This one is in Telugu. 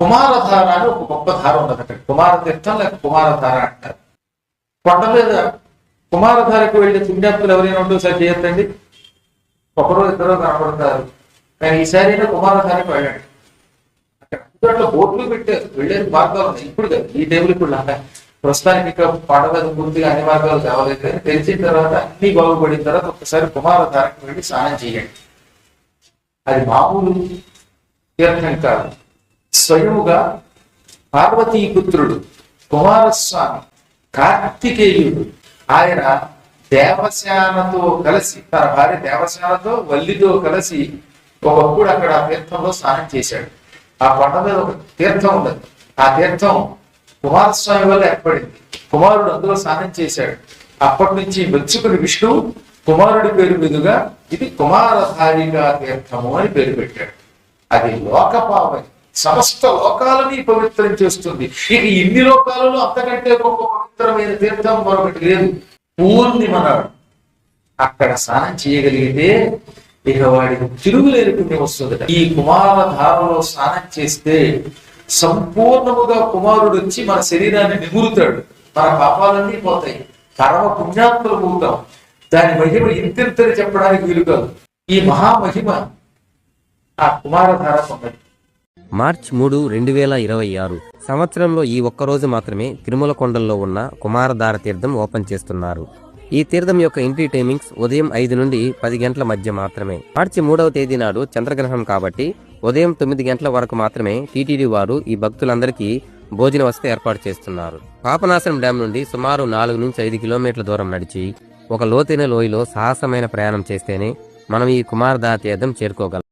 కుమారధార అని ఒక గొప్ప ధార ఉన్నది అక్కడ. కుమార తీర్థం లేక కుమారధార అంటారు. కొండ మీద కుమారధారకు వెళ్ళి పుణ్యాత్తులు ఎవరైనా ఉంటూ సార్ చేయొద్దండి. ఒకరో ఇద్దరు కనపడతారు, కానీ ఈసారి కుమారధారకు వెళ్ళండి. అక్కడ అందులో బోట్లు పెట్టారు, వెళ్ళేది మార్గాలు ఉన్నాయి. ఇప్పుడు కాదు, ఈ టేబుల్ ఇప్పుడు లాగా ప్రస్తుతానికి ఇంకా పడవ పూర్తిగా అన్ని మార్గాలు కావలేదు. కానీ తెలిసిన తర్వాత అన్ని బాగుపడిన తర్వాత ఒకసారి కుమారధారకు వెళ్ళి స్నానం చేయండి. అది మామూలు తీర్థం కాదు. స్వయముగా పార్వతీపుత్రుడు కుమారస్వామి కార్తికేయుడు ఆయన దేవసేనతో కలిసి, తన భార్య దేవసేనతో వల్లితో కలిసి ఒకప్పుడు అక్కడ ఆ తీర్థంలో స్నానం చేశాడు. ఆ కొండ మీద ఒక తీర్థం ఉన్నది. ఆ తీర్థం కుమారస్వామి వల్ల ఏర్పడింది. కుమారుడు అందులో స్నానం చేశాడు. అప్పటి నుంచి మెచ్చుకుని విష్ణువు కుమారుడి పేరు మీదుగా ఇది కుమారధారిగా తీర్థము అని పేరు పెట్టాడు. అది లోకపావని, సమస్త లోకాలని పవిత్రం చేస్తుంది. ఇక ఇన్ని లోకాలలో అంతకంటే గొప్ప పవిత్రమైన తీర్థం మరొకటి లేదు. పూర్ణిమ నాడు అక్కడ స్నానం చేయగలిగితే ఇక వాడికి తిరుగులేని పుణ్యం వస్తుంది. ఈ కుమారధారలో స్నానం చేస్తే సంపూర్ణముగా కుమారుడు వచ్చి మన శరీరాన్ని నిమురుతాడు. మన పాపాలన్నీ పోతాయి, పరమ పుణ్యాత్మలు అవుతాం. దాని మహిమ ఇంతెంతని చెప్పడానికి వీలు కాదు. ఈ మహామహిమ ఆ కుమారధార ఉన్నది. మార్చి 3, 2026 సంవత్సరంలో ఈ ఒక్కరోజు మాత్రమే తిరుమల కొండల్లో ఉన్న కుమారధార తీర్థం ఓపెన్ చేస్తున్నారు. ఈ తీర్థం యొక్క ఎంట్రీ టైమింగ్స్ ఉదయం 5 నుండి 10 గంటల మధ్య మాత్రమే. మార్చి 3వ తేదీ నాడు చంద్రగ్రహణం కాబట్టి ఉదయం 9 గంటల వరకు మాత్రమే టీటీడీ వారు ఈ భక్తులందరికీ భోజన వసతి ఏర్పాటు చేస్తున్నారు. పాపనాశనం డ్యాం నుండి సుమారు 4 నుంచి 5 కిలోమీటర్ల దూరం నడిచి ఒక లోతైన లోయలో సాహసమైన ప్రయాణం చేస్తేనే మనం ఈ కుమారధార తీర్థం చేరుకోగలం.